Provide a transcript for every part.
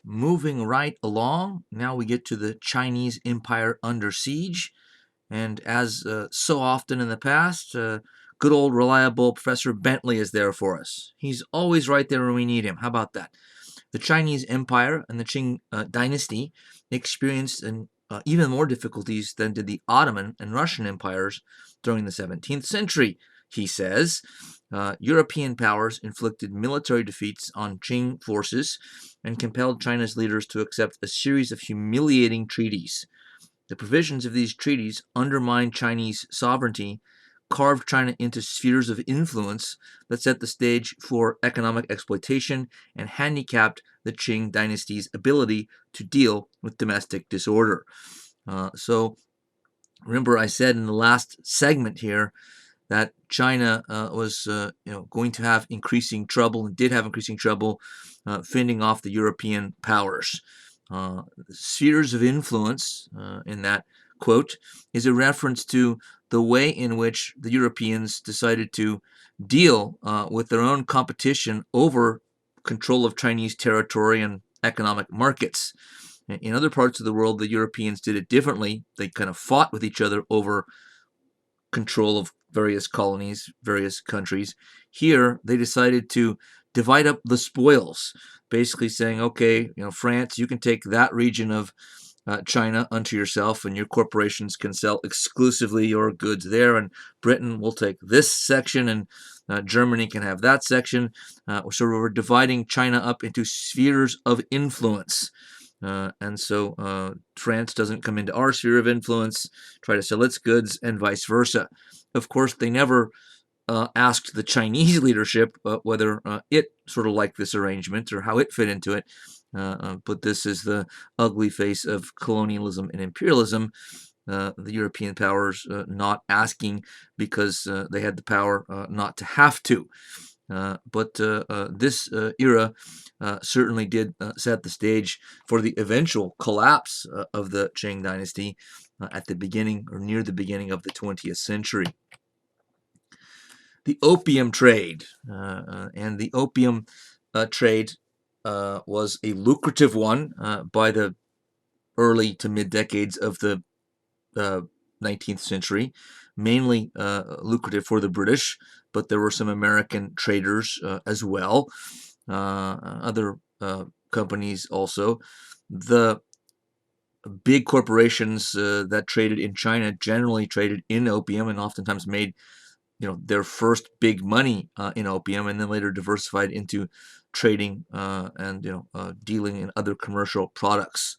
Moving right along, now we get to the Chinese Empire under siege. And as so often in the past, good old reliable Professor Bentley is there for us. He's always right there when we need him. How about that? The Chinese Empire and the Qing dynasty experienced even more difficulties than did the Ottoman and Russian empires during the 17th century, he says. European powers inflicted military defeats on Qing forces and compelled China's leaders to accept a series of humiliating treaties. The provisions of these treaties undermined Chinese sovereignty, carved China into spheres of influence that set the stage for economic exploitation, and handicapped the Qing dynasty's ability to deal with domestic disorder. So remember I said in the last segment here that China was going to have increasing trouble and did have increasing trouble fending off the European powers. Spheres of influence in that quote is a reference to the way in which the Europeans decided to deal with their own competition over control of Chinese territory and economic markets. In other parts of the world, the Europeans did it differently. They kind of fought with each other over control of various colonies, various countries. Here, they decided to divide up the spoils, basically saying, okay, France, you can take that region of China unto yourself, and your corporations can sell exclusively your goods there. And Britain will take this section, and Germany can have that section. So we're dividing China up into spheres of influence. And so France doesn't come into our sphere of influence, try to sell its goods, and vice versa. Of course, they never asked the Chinese leadership whether it sort of liked this arrangement or how it fit into it. But this is the ugly face of colonialism and imperialism. The European powers not asking because they had the power not to have to. But this era certainly did set the stage for the eventual collapse of the Qing dynasty at the beginning or near the beginning of the 20th century. The opium trade, and the opium trade was a lucrative one by the early to mid decades of the 19th century, mainly lucrative for the British, but there were some American traders as well, other companies also. The big corporations that traded in China generally traded in opium and oftentimes made their first big money in opium, and then later diversified into trading and dealing in other commercial products.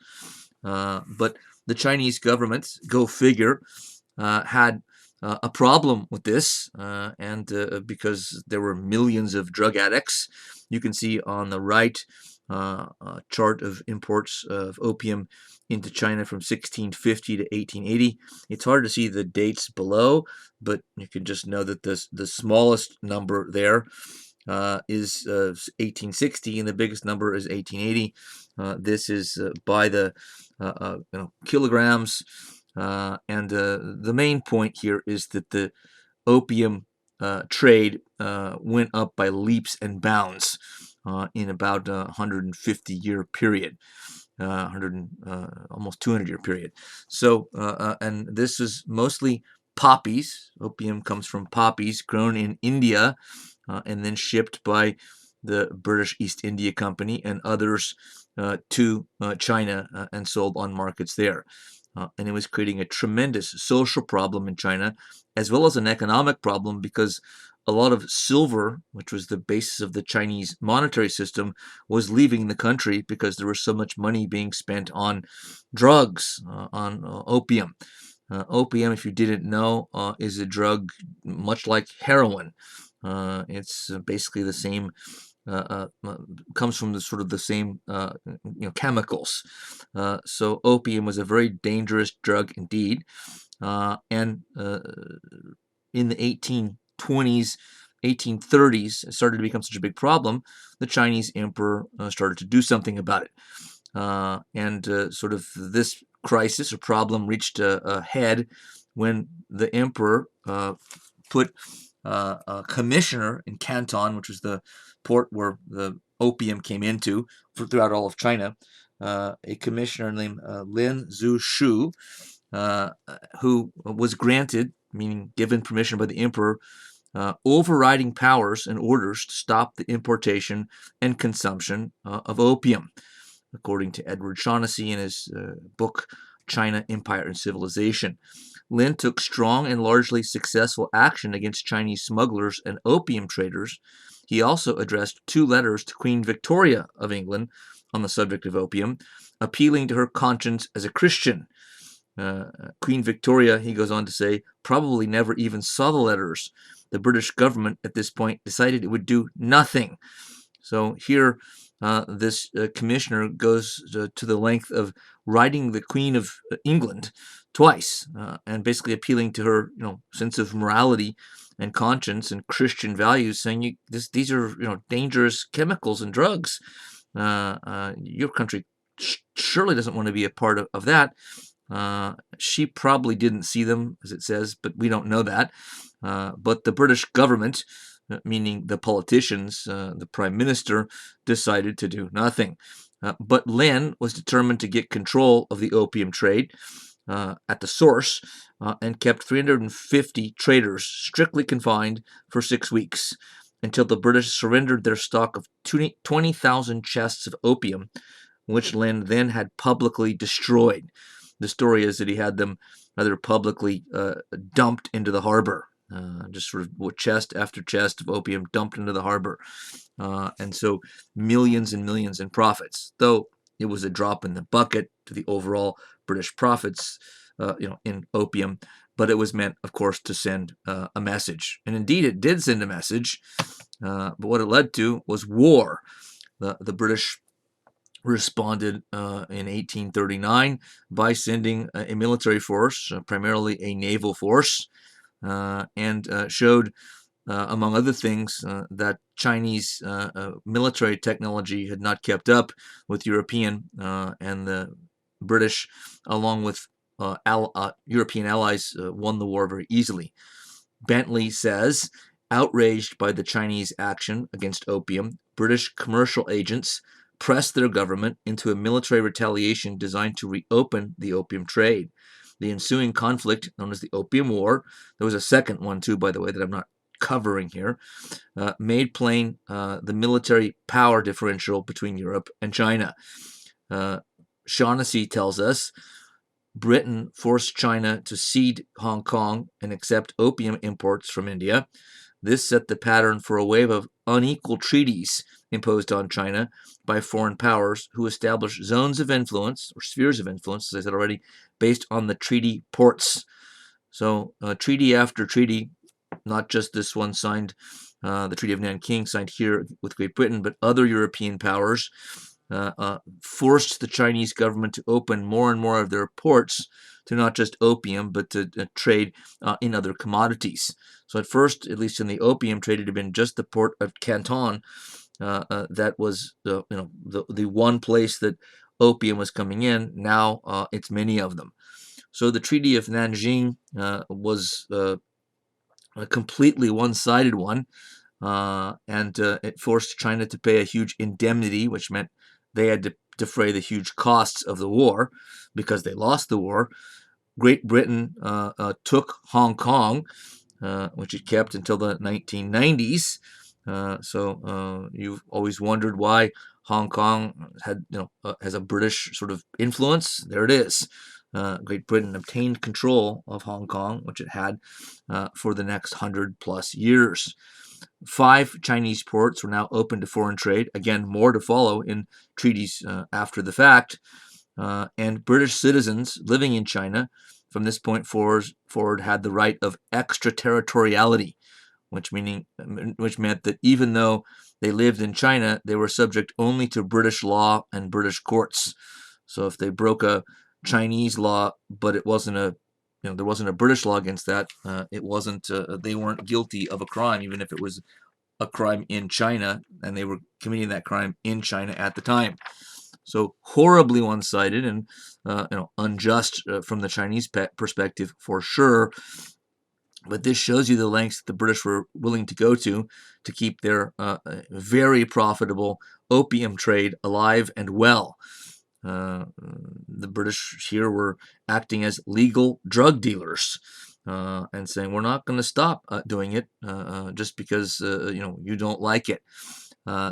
But the Chinese government, go figure, had a problem with this, and because there were millions of drug addicts. You can see on the right chart of imports of opium into China from 1650 to 1880. It's hard to see the dates below, but you can just know that the smallest number there is 1860, and the biggest number is 1880. This is by the kilograms, and the main point here is that the opium trade went up by leaps and bounds in about a 150-year period. Almost 200-year period. So, and this is mostly poppies. Opium comes from poppies grown in India and then shipped by the British East India Company and others to China and sold on markets there. And it was creating a tremendous social problem in China, as well as an economic problem, because a lot of silver, which was the basis of the Chinese monetary system, was leaving the country because there was so much money being spent on drugs, on opium. Opium, if you didn't know, is a drug much like heroin. It's basically the same, comes from the sort of the same chemicals. So opium was a very dangerous drug indeed. And in the 1820s, 1830s, it started to become such a big problem, the Chinese emperor started to do something about it. And sort of this crisis or problem reached a head when the emperor put a commissioner in Canton, which was the port where the opium came into throughout all of China. A commissioner named Lin Zhu, who was granted, meaning given permission by the emperor, overriding powers and orders to stop the importation and consumption of opium, according to Edward Shaughnessy in his book China, Empire and Civilization. Lin took strong and largely successful action against Chinese smugglers and opium traders. He also addressed 2 letters to Queen Victoria of England on the subject of opium, appealing to her conscience as a Christian. Queen Victoria, he goes on to say, probably never even saw the letters. The British government at this point decided it would do nothing. So here, this commissioner goes to the length of writing the Queen of England twice, and basically appealing to her, sense of morality and conscience and Christian values, saying these are dangerous chemicals and drugs. Your country surely doesn't want to be a part of that. She probably didn't see them, as it says, but we don't know that. But the British government, meaning the politicians, the prime minister, decided to do nothing. But Lin was determined to get control of the opium trade at the source, and kept 350 traders strictly confined for 6 weeks until the British surrendered their stock of 20,000 chests of opium, which Lin then had publicly destroyed. The story is that he had them rather publicly dumped into the harbor. Just sort of chest after chest of opium dumped into the harbor. And so millions and millions in profits, though it was a drop in the bucket to the overall British profits, in opium, but it was meant, of course, to send a message. And indeed, it did send a message, but what it led to was war. The British responded in 1839 by sending a military force, primarily a naval force, and showed, among other things, that Chinese military technology had not kept up with European, and the British, along with European allies, won the war very easily. Bentley says, outraged by the Chinese action against opium, British commercial agents pressed their government into a military retaliation designed to reopen the opium trade. The ensuing conflict, known as the Opium War, there was a second one too, by the way, that I'm not covering here, made plain the military power differential between Europe and China. Shaughnessy tells us Britain forced China to cede Hong Kong and accept opium imports from India. This set the pattern for a wave of unequal treaties imposed on China by foreign powers who established zones of influence, or spheres of influence, as I said already, based on the treaty ports. So treaty after treaty, not just this one signed, the Treaty of Nanking signed here with Great Britain, but other European powers forced the Chinese government to open more and more of their ports to not just opium, but to trade in other commodities. So at first, at least in the opium trade, it had been just the port of Canton that was the one place that opium was coming in. Now it's many of them. So the Treaty of Nanjing was a completely one-sided one, and it forced China to pay a huge indemnity, which meant they had to defray the huge costs of the war because they lost the war. Great Britain took Hong Kong, which it kept until the 1990s. So you've always wondered why Hong Kong had, has a British sort of influence. There it is. Great Britain obtained control of Hong Kong, which it had for the next 100+ years. 5 Chinese ports were now open to foreign trade. Again, more to follow in treaties after the fact. And British citizens living in China from this point forward had the right of extraterritoriality, which meant that even though they lived in China, they were subject only to British law and British courts. So if they broke a Chinese law, but it wasn't there wasn't a British law against that, it wasn't they weren't guilty of a crime, even if it was a crime in China and they were committing that crime in China at the time. So horribly one-sided and unjust from the Chinese perspective for sure. But this shows you the lengths that the British were willing to go to keep their very profitable opium trade alive and well. The British here were acting as legal drug dealers and saying, we're not going to stop doing it just because you don't like it.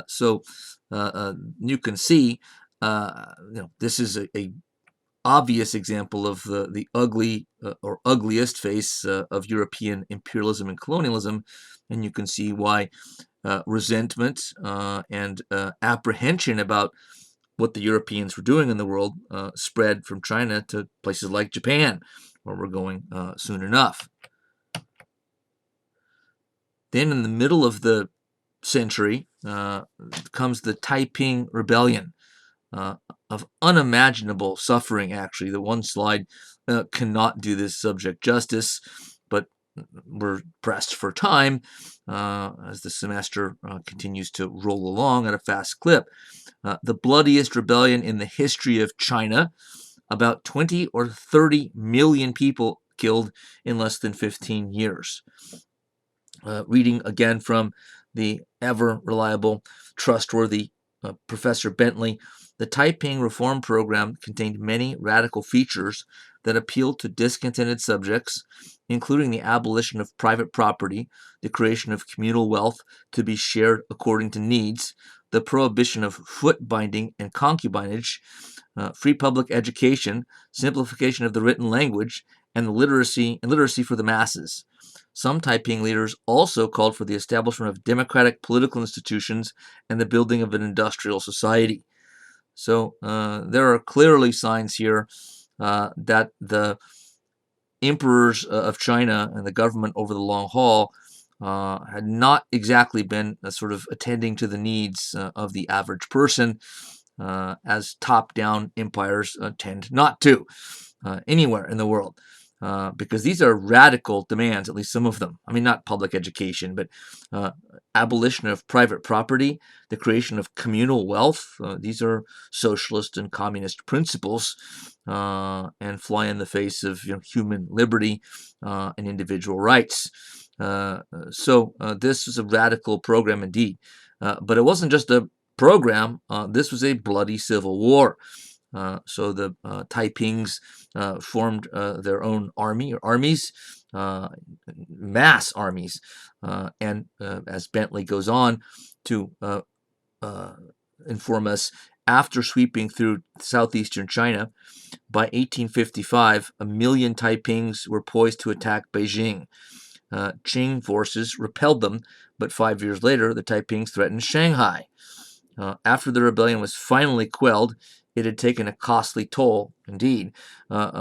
So you can see this is a obvious example of the ugly or ugliest face of European imperialism and colonialism, and you can see why resentment and apprehension about what the Europeans were doing in the world spread from China to places like Japan, where we're going soon enough. Then in the middle of the century comes the Taiping Rebellion, of unimaginable suffering, actually. The one slide cannot do this subject justice, but we're pressed for time as the semester continues to roll along at a fast clip. The bloodiest rebellion in the history of China, about 20 or 30 million people killed in less than 15 years. Reading again from the ever reliable, trustworthy Professor Bentley, the Taiping Reform Program contained many radical features that appealed to discontented subjects, including the abolition of private property, the creation of communal wealth to be shared according to needs, the prohibition of foot binding and concubinage, free public education, simplification of the written language, and literacy for the masses. Some Taiping leaders also called for the establishment of democratic political institutions and the building of an industrial society. So there are clearly signs here that the emperors of China and the government over the long haul had not exactly been sort of attending to the needs of the average person, as top-down empires tend not to anywhere in the world. Because these are radical demands, at least some of them. I mean, not public education, but abolition of private property, the creation of communal wealth. These are socialist and communist principles and fly in the face of human liberty and individual rights. So this was a radical program indeed. But it wasn't just a program. This was a bloody civil war. So the Taipings formed their own army or armies, mass armies, and as Bentley goes on to inform us, after sweeping through southeastern China, by 1855, 1 million Taipings were poised to attack Beijing. Qing forces repelled them, but 5 years later, the Taipings threatened Shanghai. After the rebellion was finally quelled, it had taken a costly toll, indeed,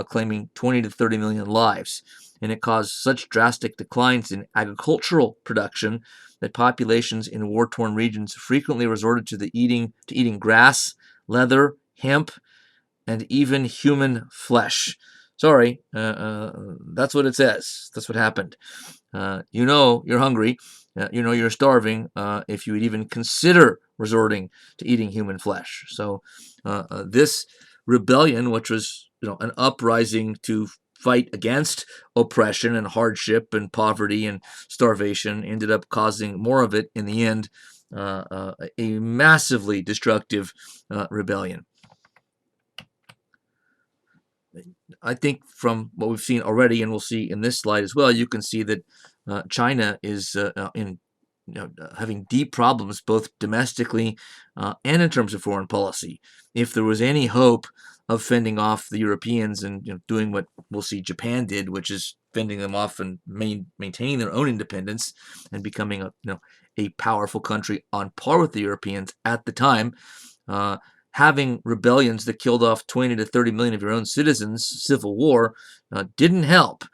claiming 20 to 30 million lives, and it caused such drastic declines in agricultural production that populations in war-torn regions frequently resorted to eating grass, leather, hemp, and even human flesh. Sorry, that's what it says. That's what happened. You're hungry. You're starving if you would even consider resorting to eating human flesh. So this rebellion, which was an uprising to fight against oppression and hardship and poverty and starvation, ended up causing more of it in the end, a massively destructive rebellion. I think from what we've seen already, and we'll see in this slide as well, you can see that China is having deep problems both domestically and in terms of foreign policy. If there was any hope of fending off the Europeans and doing what we'll see Japan did, which is fending them off and maintaining their own independence and becoming a powerful country on par with the Europeans at the time, having rebellions that killed off 20 to 30 million of your own citizens, civil war, didn't help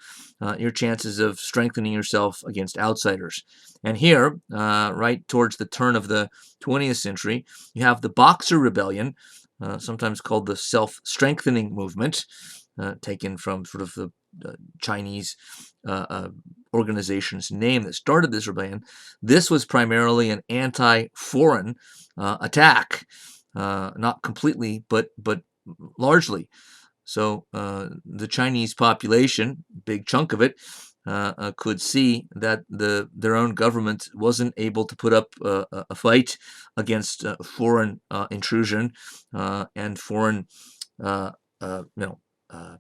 your chances of strengthening yourself against outsiders. And here, right towards the turn of the 20th century, you have the Boxer Rebellion, sometimes called the self-strengthening movement, taken from sort of the Chinese organization's name that started this rebellion. This was primarily an anti-foreign attack. Not completely, but largely. So the Chinese population, big chunk of it, could see that their own government wasn't able to put up a fight against foreign intrusion and foreign, uh, uh, you know, uh,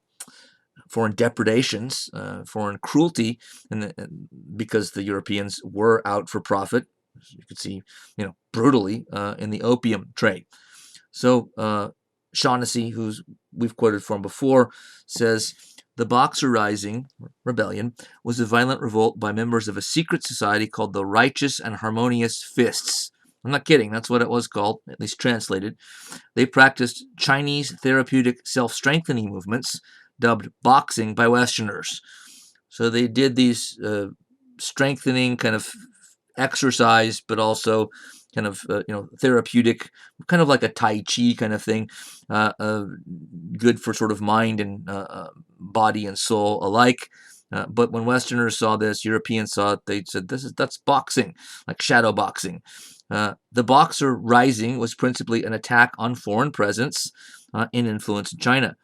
foreign depredations, foreign cruelty, and because the Europeans were out for profit. You could see, brutally in the opium trade. So Shaughnessy, who's we've quoted from before, says the Boxer Rising rebellion was a violent revolt by members of a secret society called the Righteous and Harmonious Fists. I'm not kidding. That's what it was called, at least translated. They practiced Chinese therapeutic self-strengthening movements dubbed boxing by Westerners. So they did these strengthening kind of exercise, but also kind of therapeutic, kind of like a Tai Chi kind of thing, good for sort of mind and body and soul alike. But when Westerners saw this, Europeans saw it, they said that's boxing, like shadow boxing. The Boxer Rising was principally an attack on foreign presence and influence in China.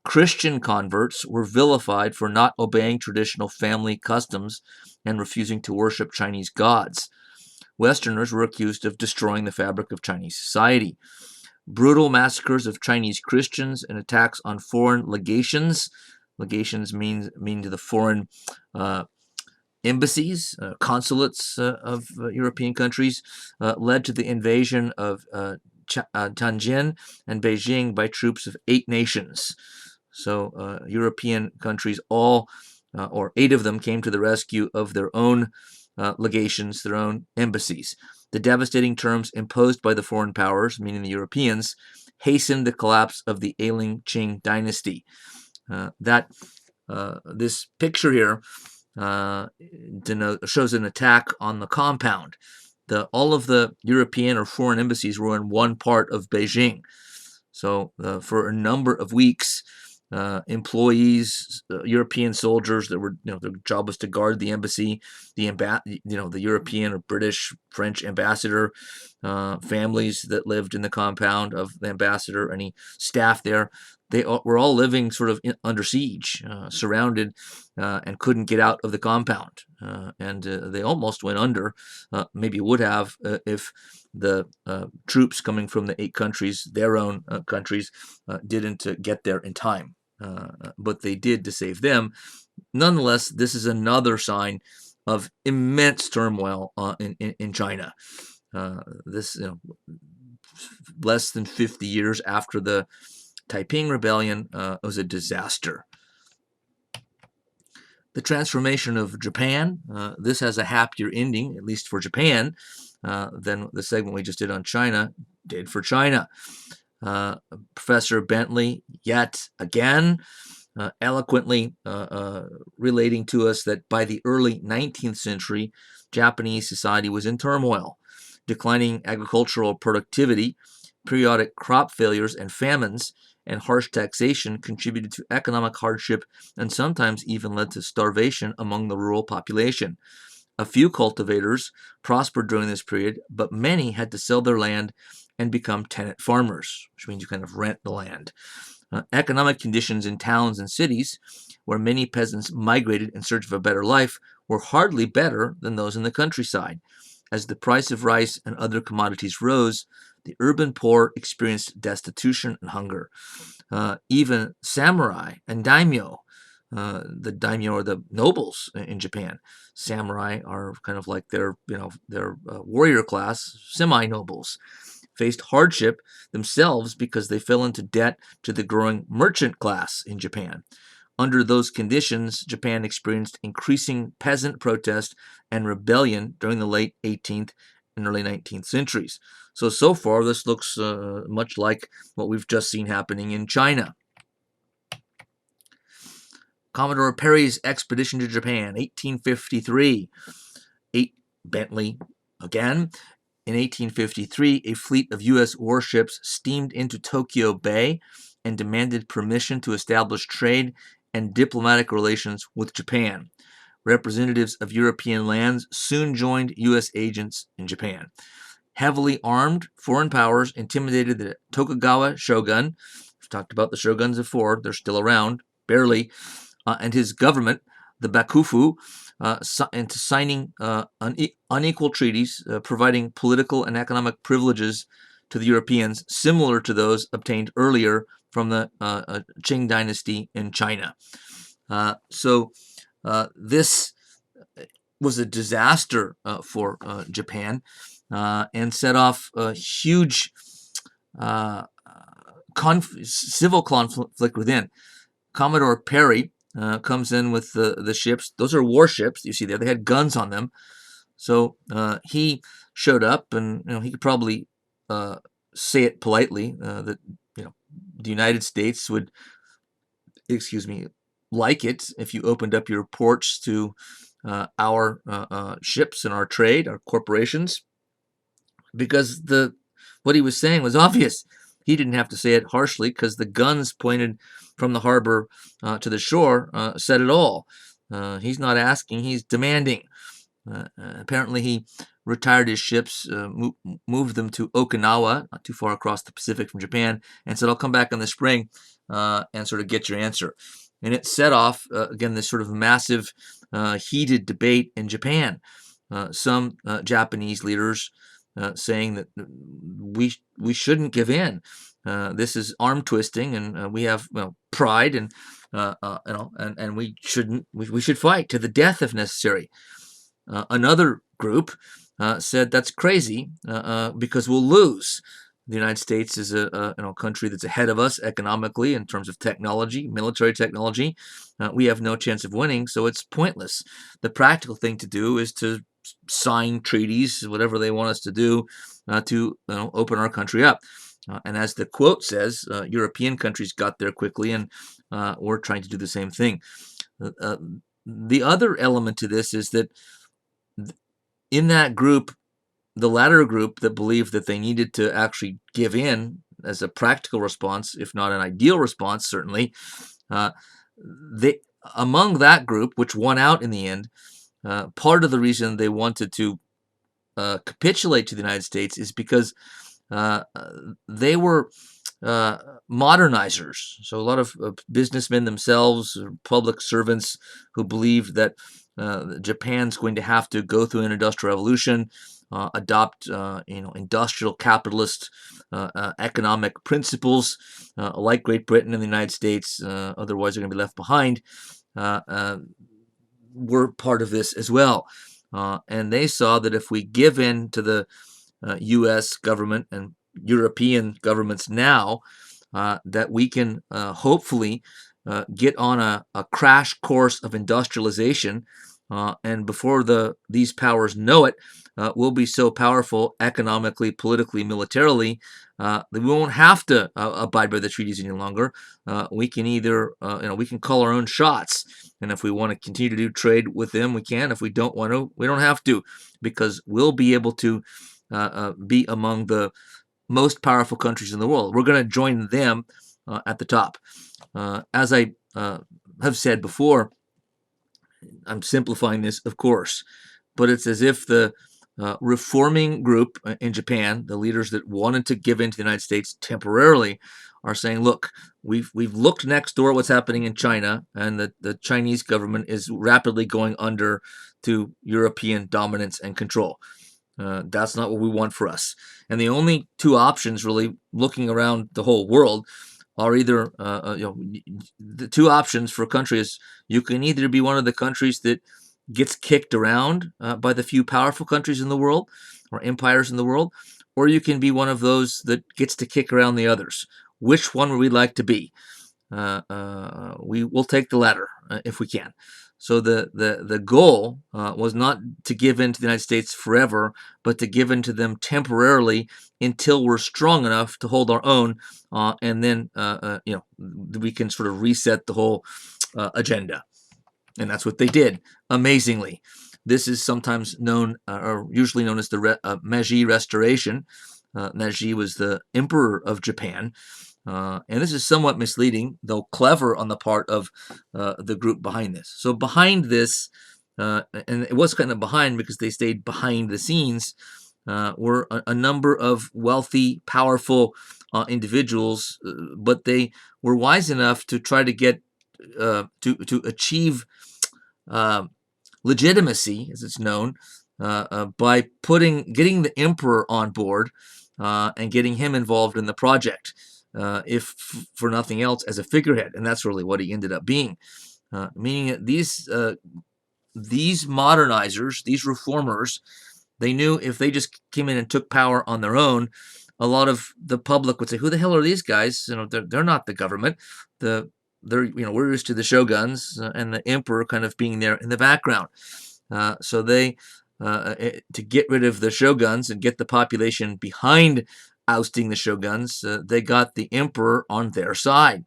Christian converts were vilified for not obeying traditional family customs and refusing to worship Chinese gods. Westerners were accused of destroying the fabric of Chinese society. Brutal massacres of Chinese Christians and attacks on foreign legations. Legations mean to the foreign embassies, consulates of European countries, led to the invasion of Tianjin and Beijing by troops of 8 nations. So European countries, all or 8 of them, came to the rescue of their own legations, their own embassies. The devastating terms imposed by the foreign powers, meaning the Europeans, hastened the collapse of the ailing Qing dynasty. This picture here shows an attack on the compound. All of the European or foreign embassies were in one part of Beijing. So for a number of weeks, employees, European soldiers that were, their job was to guard the embassy, the European or British, French ambassador, families that lived in the compound of the ambassador, any staff there, they were all living sort of under siege, surrounded, and couldn't get out of the compound. And they almost went under, maybe would have if the troops coming from the 8 countries, their own countries, didn't get there in time. But they did to save them. Nonetheless, this is another sign of immense turmoil in China. This, less than 50 years after the Taiping Rebellion, was a disaster. The transformation of Japan, this has a happier ending, at least for Japan, than the segment we just did on China did for China. Professor Bentley, yet again, eloquently relating to us that by the early 19th century, Japanese society was in turmoil. Declining agricultural productivity, periodic crop failures and famines, and harsh taxation contributed to economic hardship and sometimes even led to starvation among the rural population. A few cultivators prospered during this period, but many had to sell their land and become tenant farmers, which means you kind of rent the land. Economic conditions in towns and cities, where many peasants migrated in search of a better life, were hardly better than those in the countryside. As the price of rice and other commodities rose, the urban poor experienced destitution and hunger. Even samurai and daimyo, the daimyo are the nobles in Japan. Samurai are kind of like their warrior class, semi-nobles, faced hardship themselves because they fell into debt to the growing merchant class in Japan. Under those conditions, Japan experienced increasing peasant protest and rebellion during the late 18th and early 19th centuries. So far, this looks much like what we've just seen happening in China. Commodore Perry's expedition to Japan, 1853. Bentley again. In 1853, a fleet of U.S. warships steamed into Tokyo Bay and demanded permission to establish trade and diplomatic relations with Japan. Representatives of European lands soon joined U.S. agents in Japan. Heavily armed foreign powers intimidated the Tokugawa shogun. We've talked about the shoguns before. They're still around, barely. And his government, the Bakufu, into signing unequal treaties, providing political and economic privileges to the Europeans, similar to those obtained earlier from the Qing dynasty in China. So this was a disaster for Japan, and set off a huge civil conflict within. Commodore Perry comes in with the ships. Those are warships, you see there. They had guns on them. So he showed up, and he could probably say it politely that the United States would, like it if you opened up your ports to our ships and our trade, our corporations, because what he was saying was obvious. He didn't have to say it harshly because the guns pointed from the harbor to the shore said it all. He's not asking, he's demanding. Apparently, he retired his ships, moved them to Okinawa, not too far across the Pacific from Japan, and said, I'll come back in the spring and sort of get your answer. And it set off, again, this sort of massive, heated debate in Japan. Some Japanese leaders saying that we shouldn't give in. This is arm twisting, and we have pride, and and we shouldn't. We should fight to the death if necessary. Another group said that's crazy because we'll lose. The United States is a country that's ahead of us economically in terms of technology, military technology. We have no chance of winning, so it's pointless. The practical thing to do is to sign treaties, whatever they want us to do, to open our country up. And as the quote says, European countries got there quickly, and we're trying to do the same thing. The other element to this is that in that group, the latter group that believed that they needed to actually give in as a practical response, if not an ideal response, certainly, among that group, which won out in the end, part of the reason they wanted to capitulate to the United States is because they were modernizers. So a lot of businessmen themselves, public servants who believed that Japan's going to have to go through an industrial revolution, adopt industrial capitalist economic principles like Great Britain and the United States. Otherwise, they're going to be left behind. Were part of this as well, and they saw that if we give in to the U.S. government and European governments now, that we can hopefully get on a crash course of industrialization, and before these powers know it, we'll be so powerful economically, politically, militarily, that we won't have to abide by the treaties any longer. We can either, we can call our own shots, and if we want to continue to do trade with them, we can. If we don't want to, we don't have to, because we'll be able to be among the most powerful countries in the world. We're going to join them at the top. As I have said before, I'm simplifying this, of course, but it's as if the reforming group in Japan, the leaders that wanted to give in to the United States temporarily, are saying, look, we've looked next door at what's happening in China, and the Chinese government is rapidly going under to European dominance and control. That's not what we want for us. And the only two options, really, looking around the whole world, are either the two options for a country is you can either be one of the countries that gets kicked around by the few powerful countries in the world or empires in the world, or you can be one of those that gets to kick around the others. Which one would we like to be? We will take the latter if we can. So the goal was not to give in to the United States forever, but to give in to them temporarily until we're strong enough to hold our own, and then we can sort of reset the whole agenda. And that's what they did, amazingly. This is sometimes known, or usually known as the Meiji Restoration. Meiji was the emperor of Japan. And this is somewhat misleading, though clever on the part of the group behind this. So behind this, and it was kind of behind because they stayed behind the scenes, were a number of wealthy, powerful individuals, but they were wise enough to try to get to achieve uh, legitimacy, as it's known, by getting the emperor on board and getting him involved in the project, if for nothing else, as a figurehead, and that's really what he ended up being. Meaning that these modernizers, these reformers, they knew if they just came in and took power on their own, a lot of the public would say, "Who the hell are these guys? They're not the government. The they're we're used to the shoguns and the emperor kind of being there in the background." So they, to get rid of the shoguns and get the population behind ousting the shoguns, they got the emperor on their side.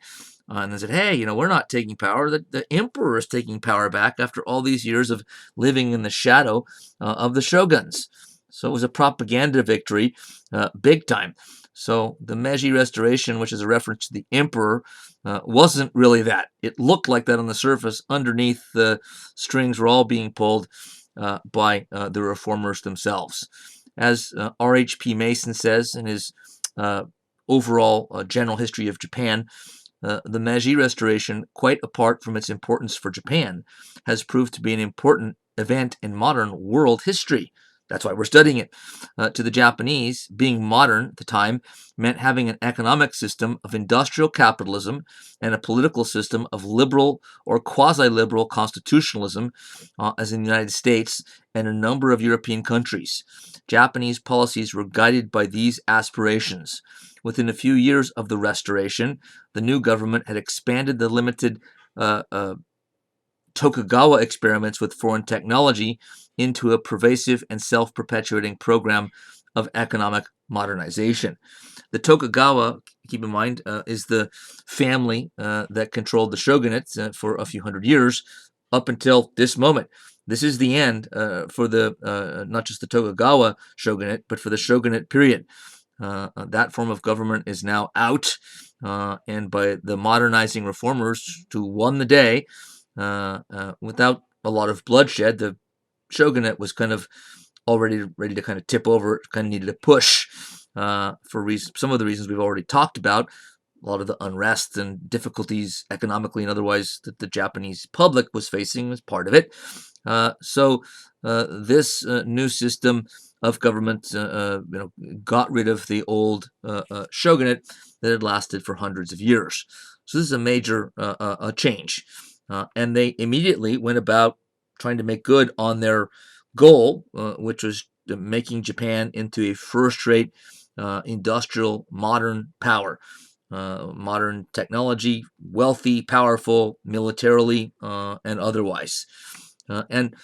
And they said, "Hey, we're not taking power. The emperor is taking power back after all these years of living in the shadow of the shoguns." So it was a propaganda victory, big time. So the Meiji Restoration, which is a reference to the emperor, wasn't really that. It looked like that on the surface. Underneath, the strings were all being pulled by the reformers themselves. As R.H.P. Mason says in his overall general history of Japan, the Meiji Restoration, quite apart from its importance for Japan, has proved to be an important event in modern world history. That's why we're studying it. To the Japanese, being modern at the time meant having an economic system of industrial capitalism and a political system of liberal or quasi-liberal constitutionalism, as in the United States and a number of European countries. Japanese policies were guided by these aspirations. Within a few years of the Restoration, the new government had expanded the limited Tokugawa experiments with foreign technology into a pervasive and self-perpetuating program of economic modernization. The Tokugawa, keep in mind, is the family that controlled the shogunate for a few hundred years up until this moment. This is the end for the not just the Tokugawa shogunate, but for the shogunate period. That form of government is now out, and by the modernizing reformers who won the day, without a lot of bloodshed, the shogunate was kind of already ready to kind of tip over. It kind of needed a push for some of the reasons we've already talked about. A lot of the unrest and difficulties economically and otherwise that the Japanese public was facing was part of it. So this new system of government, got rid of the old shogunate that had lasted for hundreds of years. So this is a major change. And they immediately went about trying to make good on their goal, which was making Japan into a first-rate industrial modern power. Modern technology, wealthy, powerful, militarily, and otherwise. And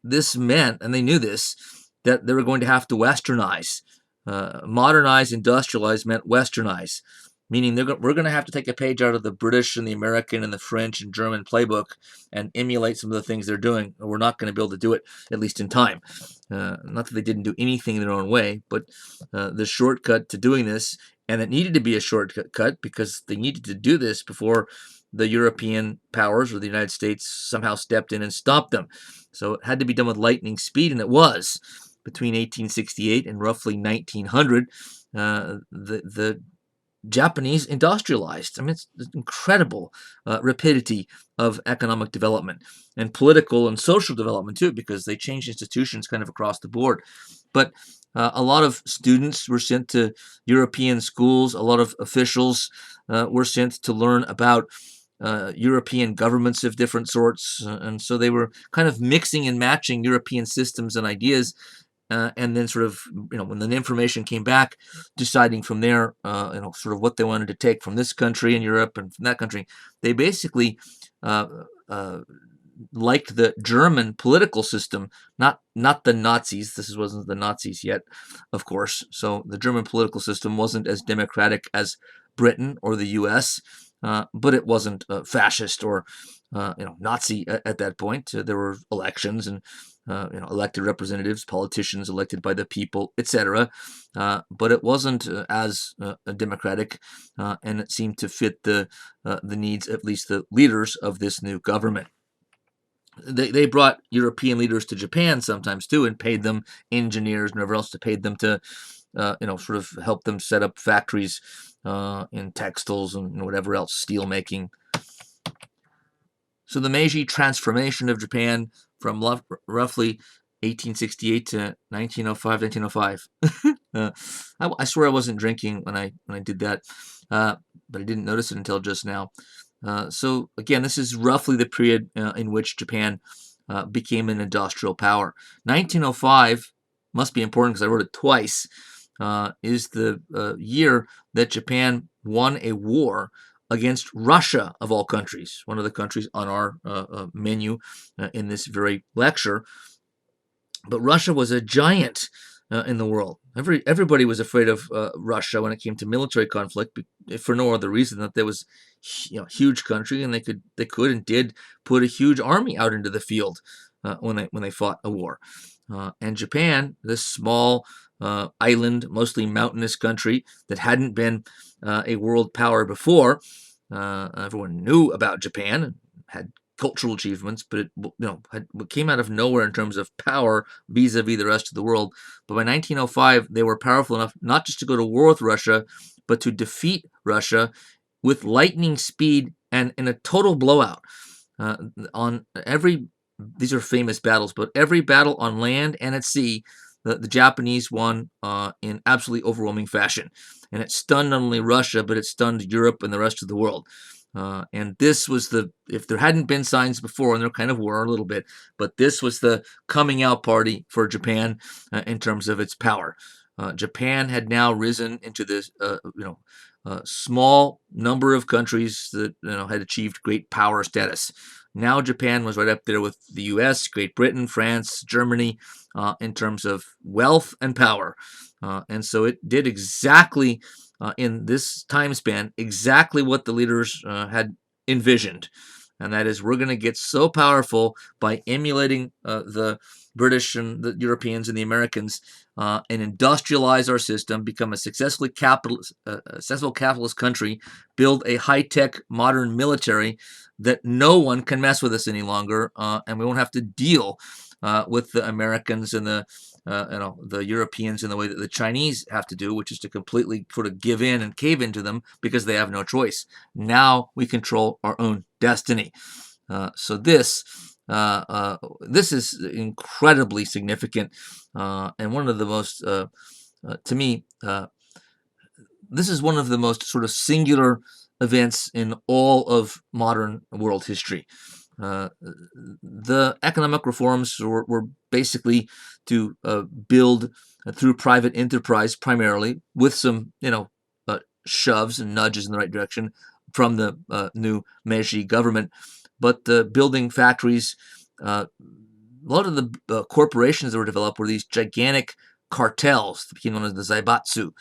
this meant, and they knew this, that they were going to have to westernize. Modernize, industrialize meant westernize, meaning we're going to have to take a page out of the British and the American and the French and German playbook and emulate some of the things they're doing, or we're not going to be able to do it, at least in time. Not that they didn't do anything their own way, but the shortcut to doing this, and it needed to be a shortcut because they needed to do this before the European powers or the United States somehow stepped in and stopped them. So it had to be done with lightning speed, and it was. Between 1868 and roughly 1900, the Japanese industrialized. I mean, it's incredible rapidity of economic development and political and social development too, because they changed institutions kind of across the board. But a lot of students were sent to European schools. A lot of officials were sent to learn about European governments of different sorts. And so they were kind of mixing and matching European systems and ideas, and then sort of, when the information came back, deciding from there, sort of what they wanted to take from this country in Europe and from that country. They basically liked the German political system, not the Nazis. This wasn't the Nazis yet, of course. So the German political system wasn't as democratic as Britain or the U.S., but it wasn't fascist or Nazi at that point. There were elections and elected representatives, politicians elected by the people, etc. But it wasn't as democratic, and it seemed to fit the needs, at least the leaders of this new government. They brought European leaders to Japan sometimes too, and paid them engineers and whatever else to paid them to, sort of help them set up factories in textiles and whatever else, steel making. So the Meiji transformation of Japan from roughly 1868 to 1905, 1905. I swear I wasn't drinking when I did that, but I didn't notice it until just now. So again, this is roughly the period in which Japan became an industrial power. 1905 must be important because I wrote it twice. Is the year that Japan won a war against Russia, of all countries, one of the countries on our menu in this very lecture. But Russia was a giant in the world. Everybody was afraid of Russia when it came to military conflict, for no other reason that there was, huge country, and they could and did put a huge army out into the field when they fought a war. And Japan, this small island, mostly mountainous country that hadn't been a world power before, everyone knew about Japan and had cultural achievements, but it came out of nowhere in terms of power vis-a-vis the rest of the world. But by 1905, they were powerful enough not just to go to war with Russia, but to defeat Russia with lightning speed and in a total blowout. On every, these are famous battles, but every battle on land and at sea, the Japanese won in absolutely overwhelming fashion. And it stunned not only Russia, but it stunned Europe and the rest of the world. And this was if there hadn't been signs before, and there kind of were a little bit, but this was the coming out party for Japan in terms of its power. Japan had now risen into this, small number of countries that had achieved great power status. Now Japan was right up there with the U.S., Great Britain, France, Germany, in terms of wealth and power. And so it did exactly in this time span exactly what the leaders had envisioned. And that is, we're going to get so powerful by emulating the British and the Europeans and the Americans and industrialize our system, become a successful capitalist country, build a high-tech modern military that no one can mess with us any longer, and we won't have to deal with the Americans and the Europeans in the way that the Chinese have to do, which is to completely sort of give in and cave into them because they have no choice. Now we control our own destiny. So this is incredibly significant, and one of the most, to me, this is one of the most sort of singular events in all of modern world history. The economic reforms were basically to build through private enterprise primarily, with some shoves and nudges in the right direction from the new Meiji government. But building factories, a lot of the corporations that were developed were these gigantic cartels that became known as the zaibatsu.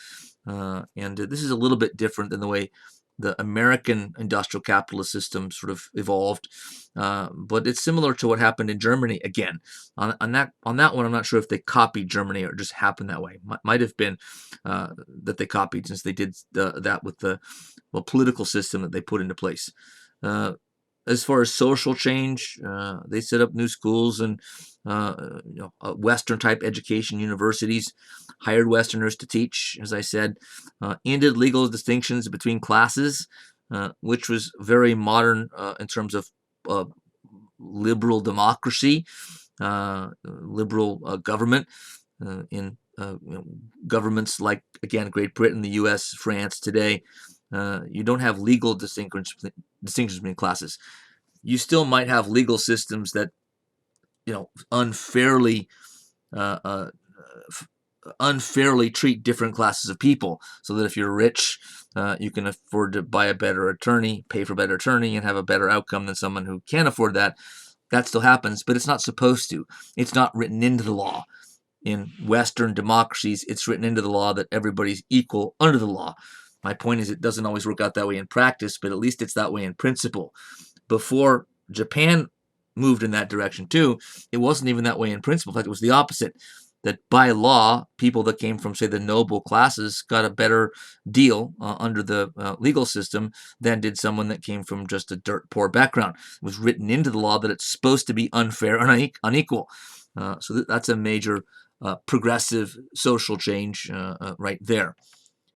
And this is a little bit different than the way the American industrial capitalist system sort of evolved, but it's similar to what happened in Germany. Again, on that one, I'm not sure if they copied Germany or it just happened that way. Might have been that they copied, since they did that with the political system that they put into place. As far as social change, they set up new schools and Western type education universities, hired Westerners to teach, as I said, ended legal distinctions between classes, which was very modern in terms of liberal democracy, liberal government. In governments like, again, Great Britain, the U.S., France today, you don't have legal distinctions between classes. You still might have legal systems that unfairly treat different classes of people, so that if you're rich, you can afford to buy a better attorney, pay for a better attorney, and have a better outcome than someone who can't afford that. That still happens, but it's not supposed to. It's not written into the law. In Western democracies, it's written into the law that everybody's equal under the law. My point is, it doesn't always work out that way in practice, but at least it's that way in principle. Before Japan moved in that direction too, it wasn't even that way in principle. In fact, it was the opposite. That by law, people that came from, say, the noble classes got a better deal under the legal system than did someone that came from just a dirt poor background. It was written into the law that it's supposed to be unfair and unequal. So that's a major progressive social change right there.